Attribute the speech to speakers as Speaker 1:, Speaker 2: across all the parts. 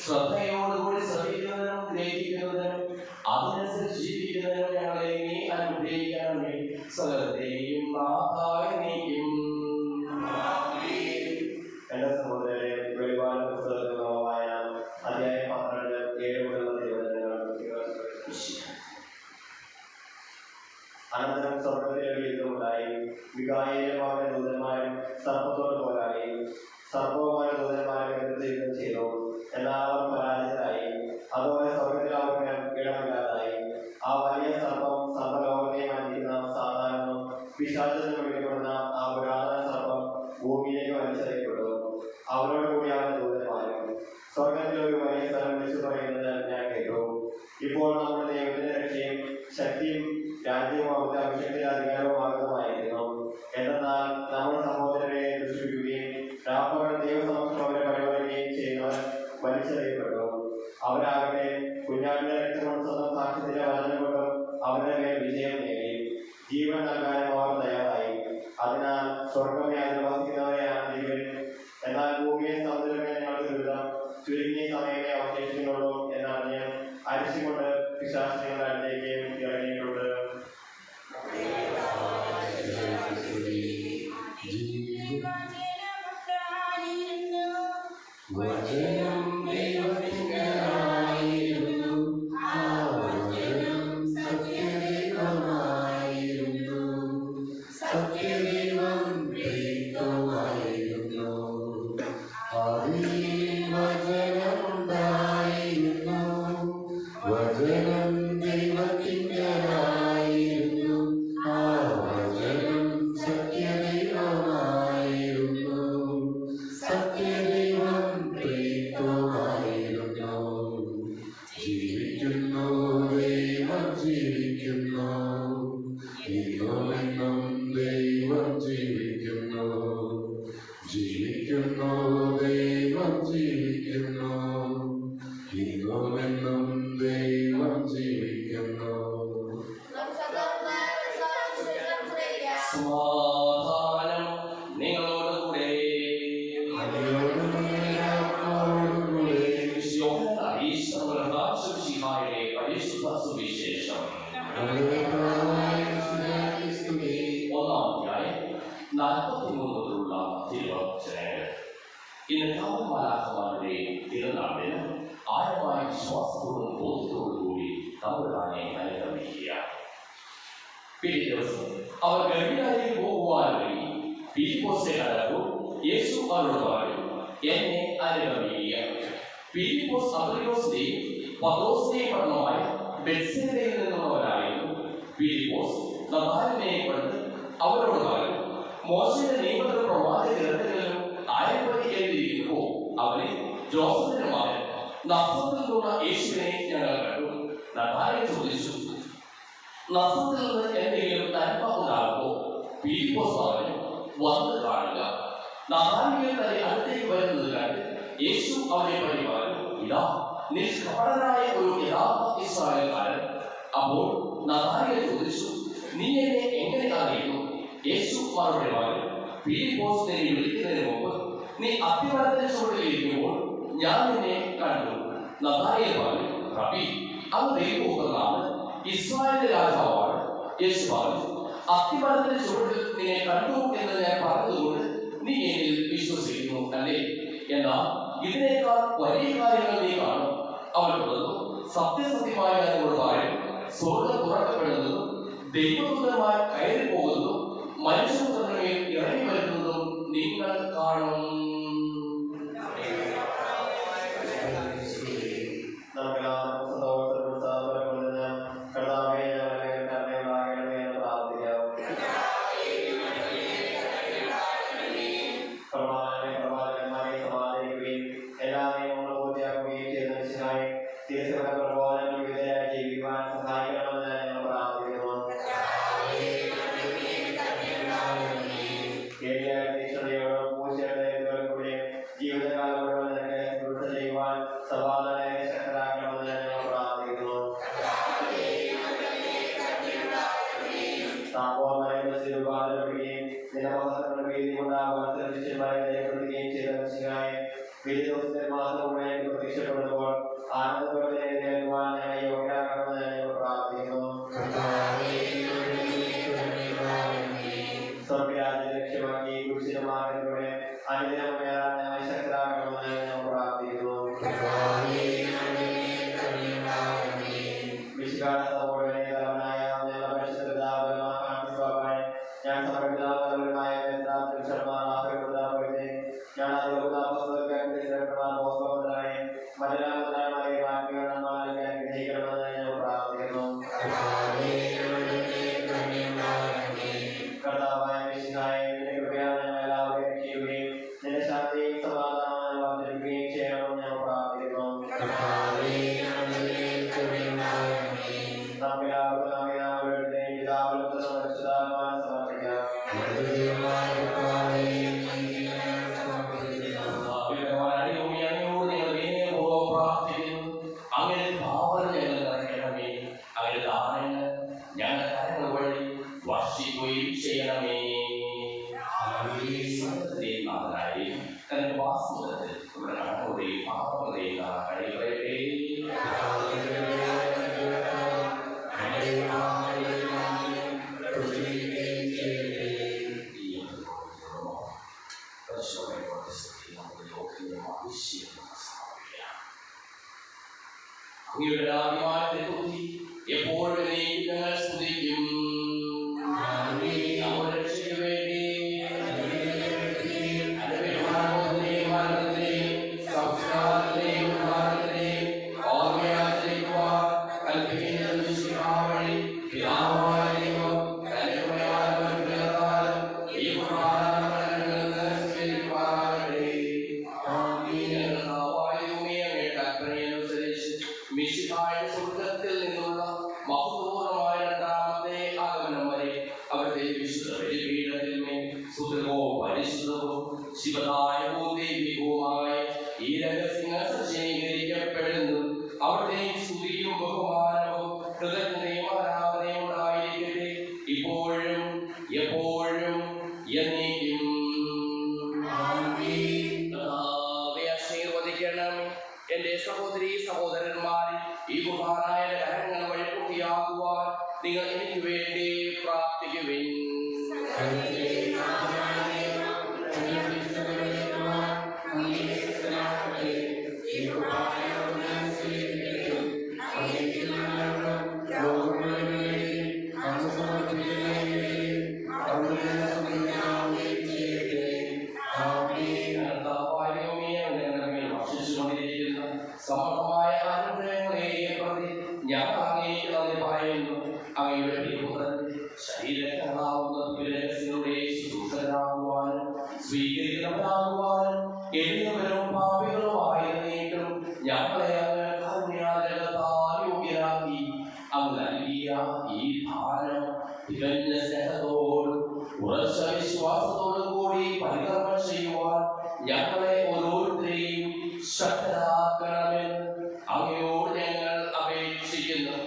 Speaker 1: ശ്രദ്ധയോടുകൂടി ശ്രദ്ധിക്കുന്നതിനും ഗ്രഹിക്കുന്നതിനും അതിനനുസരിച്ച് ജീവിക്കുന്നതിനും ഞങ്ങളെ നീ അനുഗ്രഹിക്കണമേ. സകലത്തെയും നാഥായ നീക്കും.
Speaker 2: എന്റെ സഹോദരരെ, വെളിപാട് പുസ്തകമായ അധ്യായം 12 7 മുതലുള്ള തിരുവചനങ്ങൾ. അനന്തരം സ്വർഗ്ഗത്തിലെ യുദ്ധമുണ്ടായി. മിഖായേലും അവന്റെ ദൂതന്മാരും സർപ്പത്തോട് പോരാടി. സർപ്പവുമായ ദൂതന്മാരും യുദ്ധം ചെയ്തു. എന്നാൽ അവർ പരാജിതരായി. അതോടെ സ്വർഗ്ഗത്തിൽ അവർക്ക് ഇടമില്ലാതായി. ആ വലിയ സർപ്പം സർവ്വലോകത്തെ മരിക്കുന്ന സാധാരണ പിശാചെന്ന് വിളിക്കപ്പെടുന്ന ആ പുരാതന സർപ്പം ഭൂമിയിലേക്ക് വലിച്ചെറിയപ്പെട്ടു. അവരോട് കൂടി അവന്റെ ദൂതന്മാരും. സ്വർഗ്ഗത്തിൽ ഒരു വലിയ സ്ഥലം വിളിച്ചു പറയുന്നത് ഞാൻ കേട്ടു. ഇപ്പോൾ നമ്മുടെ ദൈവത്തിന്റെ രക്ഷയും ശക്തിയും രാജ്യവും അവിടുത്തെ അഭിഷേകത്തിന്റെ അധികാരവുമാകുന്നതായിരുന്നു. എന്നാൽ നമ്മുടെ സഹോദരരെ ദുഷിക്കുകയും രാപ്പകൽ ദൈവസമക്ഷം അവരെ പരിപാലിക്കുകയും ചെയ്യുന്നവർ വലിച്ചെറിയപ്പെട്ടു. അവരാകട്ടെ കുഞ്ഞാടിന്റെ രക്തം കൊണ്ട് സ്വന്തം സാക്ഷ്യത്തിന്റെ വചനം കൊണ്ടും അവരുടെ മേൽ വിജയം നേടി. ജീവൻ നൽകാനും അവർ തയ്യാറായി. അതിനാൽ സ്വർഗമേ അതിൽ വസിക്കുന്നവരെ ആനന്ദിക്കും. എന്നാൽ ഭൂമിയെ സമുദ്രമേ ഞങ്ങളുടെ ദുരിതം ചുരുങ്ങിയ സമയമേ അവശേഷിക്കുന്നുള്ളൂ എന്നറിഞ്ഞ് അരിച്ചുകൊണ്ട് പിശാചികളുടെ അടുത്തേക്ക് ഇറങ്ങിയിട്ടുണ്ട്.
Speaker 1: ഇന്ന് കാവൽമാലാഖമാരുടെ തിരുനാളിന് ആഴമായ വിശ്വാസത്തോടും ബോധത്തോടും കൂടി തമ്പുരാനെ അനുഗമിക്കുക. പിറ്റേ ദിവസം അവർ ഗലീലയിലേക്ക് പോകുവാൻ വഴി ഫിലിപ്പോസിനെ കണ്ടപ്പോൾ യേശു അവരോട് പറഞ്ഞു, എന്നെ അനുഗമിക്കുക. ഫിലിപ്പോസ് അന്ത്രയോസിന്റെയും പത്രോസിന്റെയും പട്ടണമായ ബെത്സയിദയിൽ നിന്നുള്ളവരായിരുന്നു. ഫിലിപ്പോസ് നഥാനയേലിനെ കണ്ട് അവരോട് പറഞ്ഞു, മോശയുടെ നിയമത്തിലും പ്രവാചക ഗ്രന്ഥങ്ങളിലും ആരെപ്പറ്റി എഴുതിയിരിക്കുമ്പോൾ അവനെ ജോസഫിന്റെ മകൻ നസറത്തിൽ നിന്നുള്ള യേശുവിനെ ഞങ്ങൾ കണ്ടു. നഥാനയേൽ ചോദിച്ചു, നസറത്തിൽ നിന്ന് എന്തെങ്കിലും നന്മ ഉണ്ടാകുമോ? ഫിലിപ്പോസ് പറഞ്ഞു, വന്ന് കാണുക. നഥാനയേൽ തന്റെ അടുത്തേക്ക് വരുന്നത് കണ്ട് യേശു അവനെ പറ്റി പറഞ്ഞു, ഇതാ നിഷ്കപടനായ ഒരു യഥാർത്ഥ ഇസ്രായേൽക്കാരൻ. അപ്പോൾ നഥാനയേൽ ചോദിച്ചു, നീ എന്നെ എങ്ങനെ അറിയുന്നു? യേശു മറുപടി പറഞ്ഞു, ഫിലിപ്പോസ് നിന്നെ വിളിക്കുന്നതിന് മുമ്പ് നീ അത്തിമരത്തിന്റെ ചുവട്ടിലിരിക്കുമ്പോൾ ഞാൻ നിന്നെ കണ്ടു. നഥാനയേൽ പറഞ്ഞു, റബ്ബി, അങ്ങ് ദൈവപുത്രനാണ്, ഇസ്രായേലിന്റെ രാജാവാണ്. യേശു പറഞ്ഞു, അത്തിമരത്തിന്റെ ചുവട്ടിൽ നിന്നെ കണ്ടു എന്ന് ഞാൻ പറഞ്ഞതുകൊണ്ട് നീ എന്നിൽ വിശ്വസിക്കുന്നു അല്ലേ? എന്നാൽ ഇതിനേക്കാൾ വലിയ കാര്യങ്ങൾ നീ കാണും. അവൻ തുടർന്നു, സത്യസത്യമായ നിങ്ങളോട് പറയും, സ്വർഗ്ഗം തുറക്കപ്പെടുന്നതും ദൈവദൂതന്മാർ കയറി പോകുന്നതും മനുഷ്യപുത്രന്മേൽ ഇറങ്ങി വരുന്നതും നിങ്ങൾ കാണും.
Speaker 2: പ്രത്യക്ഷപ്പെടുന്നു. മറ്റെല്ലാ മുദ്രാന്മാരെയും ആത്മീയ നന്മകളെ അനുഗ്രഹിക്കണമെന്ന് ഞാൻ പ്രാർത്ഥിക്കുന്നു. കർത്താവായ മിശിഹായെ, നിന്റെ കൃപയാൽ ഞങ്ങൾ എല്ലാവരെയും രക്ഷിക്കുകയും നിന്റെ ശാന്തിയും സമാധാനവും വർദ്ധിപ്പിക്കുകയും ചെയ്യണമെന്ന് ഞാൻ പ്രാർത്ഥിക്കുന്നു. നമുക്കെല്ലാവർക്കും നമ്മെ പിതാവിനും പരിശുദ്ധാത്മാവിനും സമർപ്പിക്കാം.
Speaker 1: അങ്ങനെ ഭാവന ഞങ്ങൾ നിറയ്ക്കണമേ. അങ്ങനെ ദാനങ്ങൾ ഞങ്ങളുടെ കരങ്ങൾ വഴി വർഷിക്കുകയും ചെയ്യണമേ. നാഥനായി തന്റെ വാസ്തുതത്തിൽ നമ്മുടെ കടങ്ങളുടെയും പാപങ്ങളുടെയും കഴിവട്ടെ. അങ്ങയുടെ ആദ്യമായത്തെ കുറിച്ച് എപ്പോഴും ഞങ്ങൾ സ്തുതിക്കും. നമ്മുടെ രക്ഷയ്ക്ക് വേണ്ടി സ്വർഗത്തിൽ നിന്നുള്ള മഹത്വപൂർണമായ രണ്ടാമത്തെ ആഗമനം വരെ അവിടുത്തെ വിശുദ്ധ ബലിപീഠത്തിന്മേൽ സുദൃഢവും പരിശുദ്ധവും ശിവദായകവും ദൈവികവുമായ ഈ രഹസ്യങ്ങൾ സജ്ജീകരിക്കപ്പെടുന്നു. അവിടുത്തെ സ്തുതിയും ബഹുമാനവും കൃതജ്ഞതയും ആരാധനയും ഉണ്ടായിരിക്കട്ടെ, ഇപ്പോഴും എപ്പോഴും എന്നേക്കും. ആശീർവദിക്കണമേ. എന്റെ സഹോദരീ സഹോദരന്മാരെ, ഈ കുർബാനായ കരങ്ങൾ വഴി പൂർത്തിയാക്കുവാൻ നിങ്ങൾ എനിക്ക് വേണ്ടി പ്രാർത്ഥിക്കുവിൻ. സമർത്ഥമായ അനുഗ്രഹങ്ങളെ പ്രതി ഞാൻ അങ്ങേക്ക് നന്ദി പറയുന്നു. അങ്ങയുടെ പ്രിയപുത്രൻ ശരീരങ്ങളാവുന്ന രഹസ്യങ്ങളുടെ ശുശ്രൂഷകരാകുവാനും സ്വീകരിക്കുന്നവരാകുവാനും എളിയവരും പാപികളുമായിരുന്നിട്ടും ഞങ്ങളെ അങ്ങ് കാരുണ്യാതിരകത്താൽ യോഗ്യരാക്കി അങ്ങ് നൽകിയ ഈ ദാനം തികഞ്ഞ സ്നേഹത്തോടും ഉറച്ച വിശ്വാസത്തോടും കൂടി പരികർമ്മം ചെയ്യുവാൻ ഞങ്ങളെ ഓരോരുത്തരെയും ശക്തരാക്കണമെന്ന് അങ്ങയോട് ഞങ്ങൾ അപേക്ഷിക്കുന്നു.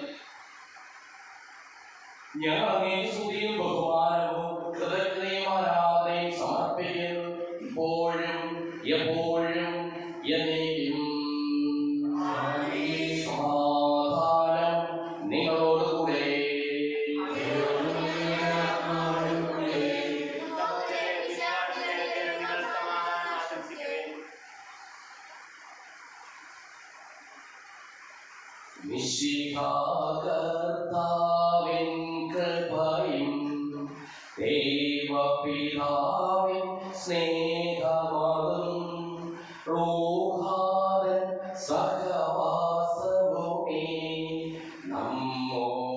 Speaker 1: ഞങ്ങൾ അങ്ങേ സ്തുതിയും ബഹുമാനവും കൃതജ്ഞതയും ആരാധനയും സമർപ്പിക്കുന്നു, ഇപ്പോഴും എപ്പോഴും എന്നേക്കും. സമാധാനം നിങ്ങളോടുകൂടെ. കർത്താവിൻ കൃപയും ദൈവപിതാവിൻ സ്നേഹമതും റൂഹാദൻ സഹവാസവുമേ നമ്മോടൊത്തുണ്ടാകട്ടെ.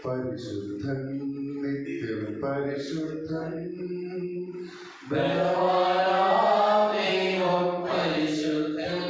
Speaker 3: പരിശുദ്ധൻ നിത്യം പരിശുദ്ധൻ
Speaker 1: ദൈവം പരിശുദ്ധൻ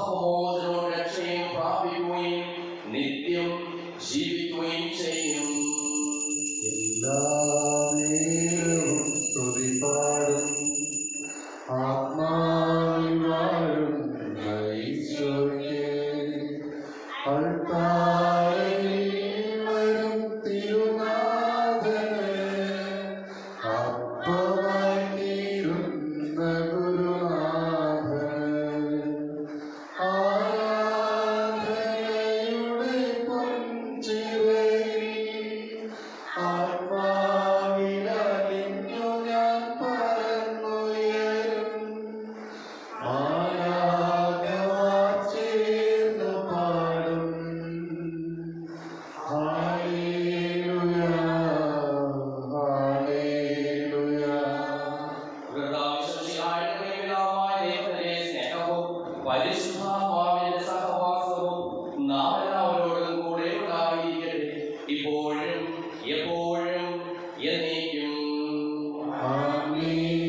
Speaker 1: പാപമോചനവും രക്ഷയും പ്രാപിക്കുകയും നിത്യം ജീവിക്കുകയും ചെയ്യും.
Speaker 3: എല്ലാ നേരവും സ്തുതി പാടും ആത്മാവിൽ വാഴും ഈശോയ്ക്ക്. അൾത്താരയിൽ വരും തിരുനാഥന് അപ്പമായി തീരുന്ന ഗുരുനാഥന് ആരാധനയുടെ പൊൻചിറകിൽ ആത്മാവിലലിഞ്ഞു ഞാൻ പറന്നുയരും. മാലാഖമാർ ചേർന്നു പാടും ഹല്ലേലൂയ ഹല്ലേലൂയ.
Speaker 1: പരിശുദ്ധാത്മാവിന്റെ സഹവാസവും നാം എല്ലാവരോടും കൂടെ ഉണ്ടായിരിക്കട്ടെ, ഇപ്പോഴും എപ്പോഴും എന്നേക്കും.
Speaker 3: ആമേൻ.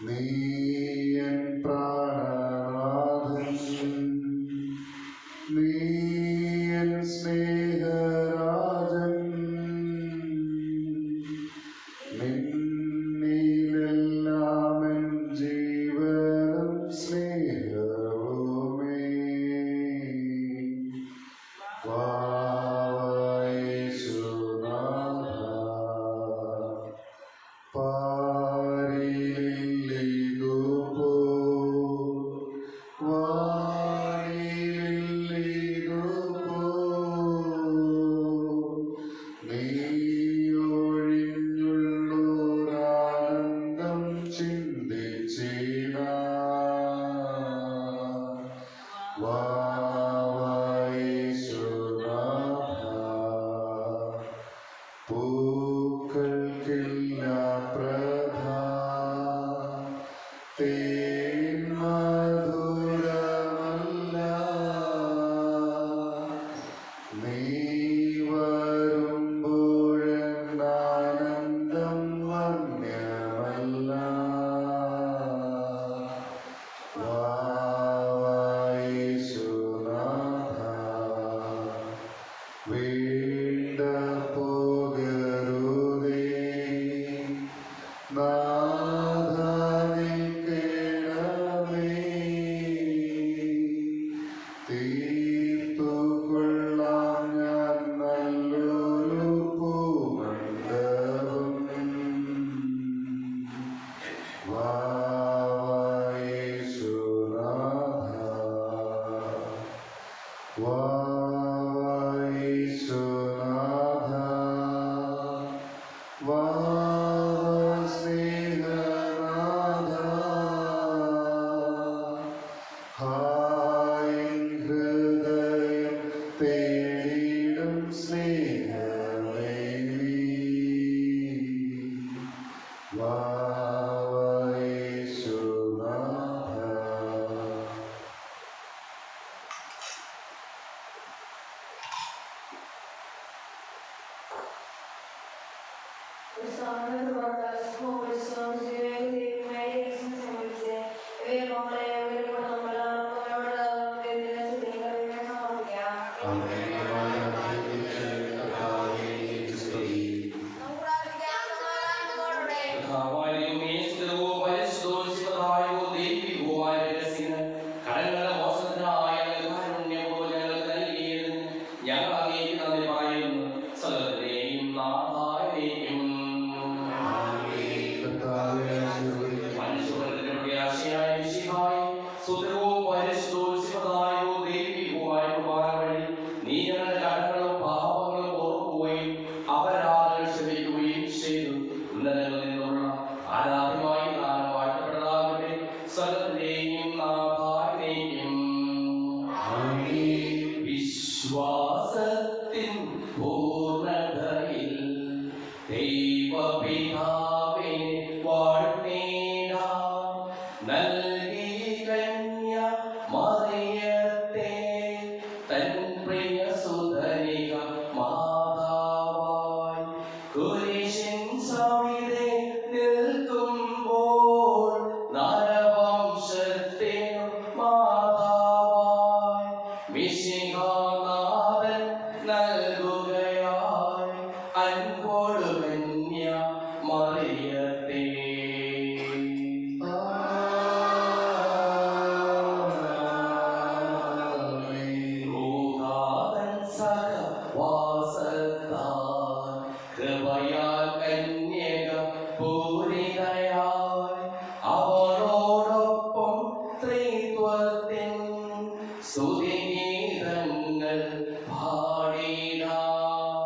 Speaker 3: നീയൻ പ്രാണനാഥൻ തേൻ മധുരമല്ല, നീ വരുമ്പോഴെന്നാനന്ദം വന്യമല്ല. യേശുനാഥ, വീണ്ട പോകരുതേ, നാഥ നിൽക്കണമേ, തീർത്തുകൊള്ളാം ഞാൻ നല്ലൊരു പൂമണ്ഡപം. യേശുനാഥ, യേശുനാഥ, സ്നേഹനാഥ, ഹായ് ഹൃദയം തേടിടും സ്നേഹമേ നീ. യേശുനാഥ.
Speaker 1: വിശ്വാസത്തിൻ പൂർണ്ണതയിൽ ദൈവപിതാവിനെ വാഴ്ത്തേടാം. നൽകി കന്യ മറിയത്തെ തൻ പ്രിയ സുതനിക മാതാവായി കുരിശിൻ സവിധേ നിൽക്കുമ്പോൾ നരവംശത്തിനു മാതാവായി മിശിഹാനാഥൻ നൽകുകയായി അൻപോടു കന്യ മറിയത്തെ. ൂഹാതൻ സഹവാസത്താൽ കൃപയാൽ കന്യക പൂരിതയായി അവളോടൊപ്പം ത്രിത്വത്തിൻ സ്തുതിഗീതങ്ങൾ പാടിടാം.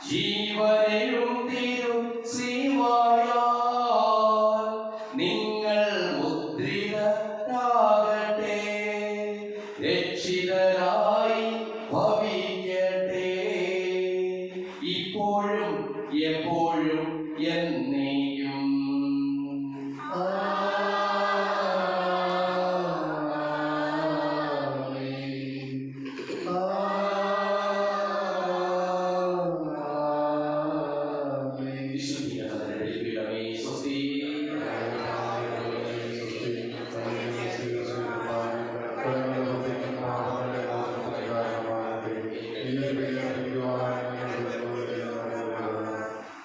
Speaker 1: ജീവനും തിരു ശ്രീവായാൽ നിങ്ങൾ മുദ്രിതരാകട്ടെ, രക്ഷിതരായി ഭവിക്കട്ടെ, ഇപ്പോഴും എപ്പോഴും എന്നേക്കും. വിശുദ്ധീകരണത്തിന്റെ ബലിപീഠമേ, സ്വസ്തി.